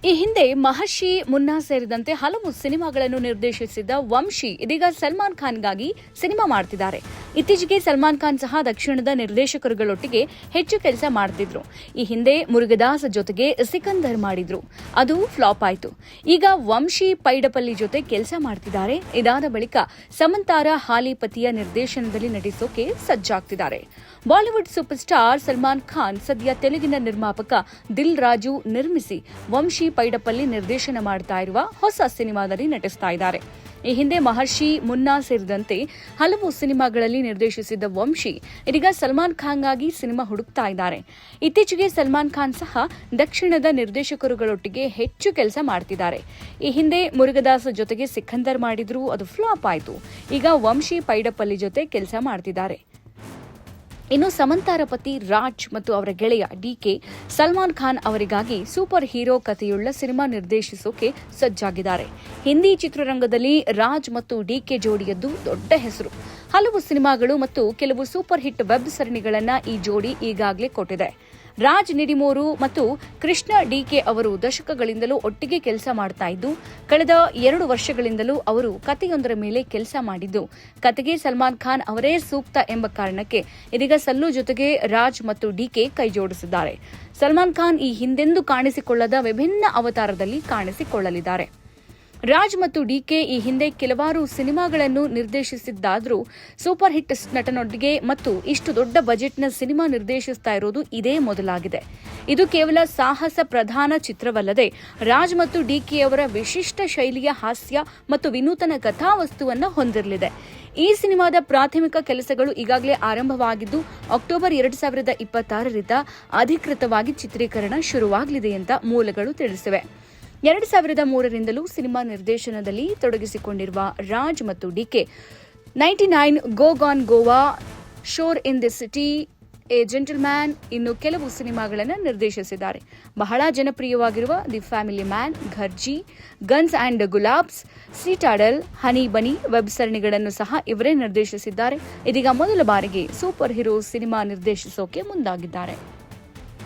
ಈ ಹಿಂದೆ ಮಹರ್ಷಿ, ಮುನ್ನಾ ಸೇರಿದಂತೆ ಹಲವು ಸಿನಿಮಾಗಳನ್ನು ನಿರ್ದೇಶಿಸಿದ್ದ ವಂಶಿ ಇದೀಗ ಸಲ್ಮಾನ್ ಖಾನ್ಗಾಗಿ ಸಿನಿಮಾ ಮಾಡ್ತಿದ್ದಾರೆ. ಇತ್ತೀಚೆಗೆ ಸಲ್ಮಾನ್ ಖಾನ್ ಸಹ ದಕ್ಷಿಣದ ನಿರ್ದೇಶಕರುಗಳೊಟ್ಟಿಗೆ ಹೆಚ್ಚು ಕೆಲಸ ಮಾಡ್ತಿದ್ರು. ಈ ಹಿಂದೆ ಮುರುಗದಾಸ್ ಜೊತೆಗೆ ಸಿಕಂದರ್ ಮಾಡಿದ್ರು, ಅದು ಫ್ಲಾಪ್ ಆಯಿತು. ಈಗ ವಂಶಿ ಪೈಡಪಲ್ಲಿ ಜೊತೆ ಕೆಲಸ ಮಾಡ್ತಿದ್ದಾರೆ. ಇದಾದ ಬಳಿಕ ಸಮಂತಾರ ಹಾಲಿ ಪತಿಯ ನಿರ್ದೇಶನದಲ್ಲಿ ನಟಿಸೋಕೆ ಸಜ್ಜಾಗ್ತಿದ್ದಾರೆ. Bollywood super star Salman Khan ಸದ್ಯ ತೆಲುಗಿನ ನಿರ್ಮಾಪಕ ದಿಲ್ ರಾಜು ನಿರ್ಮಿಸಿ ವಂಶಿ ಪೈಡಪಲ್ಲಿ ನಿರ್ದೇಶನ ಮಾಡ್ತಾ ಇರುವ ಹೊಸ ಸಿನಿಮಾದಲ್ಲಿ ನಟಿಸ್ತಾ ಇದ್ದಾರೆ. ಈ ಹಿಂದೆ ಮಹರ್ಷಿ, ಮುನ್ನಾ ಸೇರಿದಂತೆ ಹಲವು ಸಿನಿಮಾಗಳಲ್ಲಿ ನಿರ್ದೇಶಿಸಿದ್ದ ವಂಶಿ ಇದೀಗ ಸಲ್ಮಾನ್ ಖಾನ್ಗಾಗಿ ಸಿನಿಮಾ ಹುಡುಕ್ತಾ ಇದ್ದಾರೆ. ಇತ್ತೀಚೆಗೆ ಸಲ್ಮಾನ್ ಖಾನ್ ಸಹ ದಕ್ಷಿಣದ ನಿರ್ದೇಶಕರುಗಳೊಟ್ಟಿಗೆ ಹೆಚ್ಚು ಕೆಲಸ ಮಾಡ್ತಿದ್ದಾರೆ. ಈ ಹಿಂದೆ ಮುರುಗದಾಸ್ ಜೊತೆಗೆ ಸಿಕಂದರ್ ಮಾಡಿದ್ರು, ಅದು ಫ್ಲಾಪ್ ಆಯಿತು. ಈಗ ವಂಶಿ ಪೈಡಪಲ್ಲಿ ಜೊತೆ ಕೆಲಸ ಮಾಡ್ತಿದ್ದಾರೆ. ಇನ್ನು ಸಮಂತಾರ ಪತಿ ರಾಜ್ ಮತ್ತು ಅವರ ಗೆಳೆಯ ಡಿಕೆ ಸಲ್ಮಾನ್ ಖಾನ್ ಅವರಿಗಾಗಿ ಸೂಪರ್ ಹೀರೋ ಕಥೆಯುಳ್ಳ ಸಿನಿಮಾ ನಿರ್ದೇಶಿಸೋಕೆ ಸಜ್ಜಾಗಿದ್ದಾರೆ. ಹಿಂದಿ ಚಿತ್ರರಂಗದಲ್ಲಿ ರಾಜ್ ಮತ್ತು ಡಿಕೆ ಜೋಡಿಯದ್ದು ದೊಡ್ಡ ಹೆಸರು. ಹಲವು ಸಿನಿಮಾಗಳು ಮತ್ತು ಕೆಲವು ಸೂಪರ್ ಹಿಟ್ ವೆಬ್ ಸರಣಿಗಳನ್ನು ಈ ಜೋಡಿ ಈಗಾಗಲೇ ಕೊಟ್ಟಿದೆ. ರಾಜ್ ನಿಡಿಮೋರು ಮತ್ತು ಕೃಷ್ಣ ಡಿಕೆ ಅವರು ದಶಕಗಳಿಂದಲೂ ಒಟ್ಟಿಗೆ ಕೆಲಸ ಮಾಡ್ತಾ ಇದ್ದು, ಕಳೆದ 2 ವರ್ಷಗಳಿಂದಲೂ ಅವರು ಕಥೆಯೊಂದರ ಮೇಲೆ ಕೆಲಸ ಮಾಡಿದ್ದು, ಕತೆಗೆ ಸಲ್ಮಾನ್ ಖಾನ್ ಅವರೇ ಸೂಕ್ತ ಎಂಬ ಕಾರಣಕ್ಕೆ ಇದೀಗ ಸಲ್ಲು ಜೊತೆಗೆ ರಾಜ್ ಮತ್ತು ಡಿಕೆ ಕೈಜೋಡಿಸಿದ್ದಾರೆ. ಸಲ್ಮಾನ್ ಖಾನ್ ಈ ಹಿಂದೆಂದೂ ಕಾಣಿಸಿಕೊಳ್ಳದ ವಿಭಿನ್ನ ಅವತಾರದಲ್ಲಿ ಕಾಣಿಸಿಕೊಳ್ಳಲಿದ್ದಾರೆ. ರಾಜ್ ಮತ್ತು ಡಿಕೆ ಈ ಹಿಂದೆ ಕೆಲವಾರು ಸಿನಿಮಾಗಳನ್ನು ನಿರ್ದೇಶಿಸಿದ್ದಾದರೂ ಸೂಪರ್ ಹಿಟ್ ನಟನೊಟ್ಟಿಗೆ ಮತ್ತು ಇಷ್ಟು ದೊಡ್ಡ ಬಜೆಟ್ನ ಸಿನಿಮಾ ನಿರ್ದೇಶಿಸ್ತಾ ಇರೋದು ಇದೇ ಮೊದಲಾಗಿದೆ. ಇದು ಕೇವಲ ಸಾಹಸ ಪ್ರಧಾನ ಚಿತ್ರವಲ್ಲದೆ ರಾಜ್ ಮತ್ತು ಡಿಕೆಯವರ ವಿಶಿಷ್ಟ ಶೈಲಿಯ ಹಾಸ್ಯ ಮತ್ತು ವಿನೂತನ ಕಥಾವಸ್ತುವನ್ನು ಹೊಂದಿರಲಿದೆ. ಈ ಸಿನಿಮಾದ ಪ್ರಾಥಮಿಕ ಕೆಲಸಗಳು ಈಗಾಗಲೇ ಆರಂಭವಾಗಿದ್ದು, ಅಕ್ಟೋಬರ್ 2026ರಿಂದ ಅಧಿಕೃತವಾಗಿ ಚಿತ್ರೀಕರಣ ಶುರುವಾಗಲಿದೆ ಅಂತ ಮೂಲಗಳು ತಿಳಿಸಿವೆ. 2003ರಿಂದಲೂ ಸಿನಿಮಾ ನಿರ್ದೇಶನದಲ್ಲಿ ತೊಡಗಿಸಿಕೊಂಡಿರುವ ರಾಜ್ ಮತ್ತು DK 99 go gone Goa, Shor in the city, a gentleman ಇನ್ನು ಕೆಲವು ಸಿನಿಮಾಗಳನ್ನು ನಿರ್ದೇಶಿಸಿದ್ದಾರೆ. ಬಹಳ ಜನಪ್ರಿಯವಾಗಿರುವ the family man, Farzi, guns and Gulaabs, Citadel, honey bunny web ಸರಣಿಗಳನ್ನು ಸಹ ಇವರೇ ನಿರ್ದೇಶಿಸಿದ್ದಾರೆ. ಇದೀಗ ಮೊದಲ ಬಾರಿಗೆ ಸೂಪರ್ ಹೀರೋ ಸಿನಿಮಾ ನಿರ್ದೇಶಿಸೋಕೆ ಮುಂದಾಗಿದ್ದಾರೆ.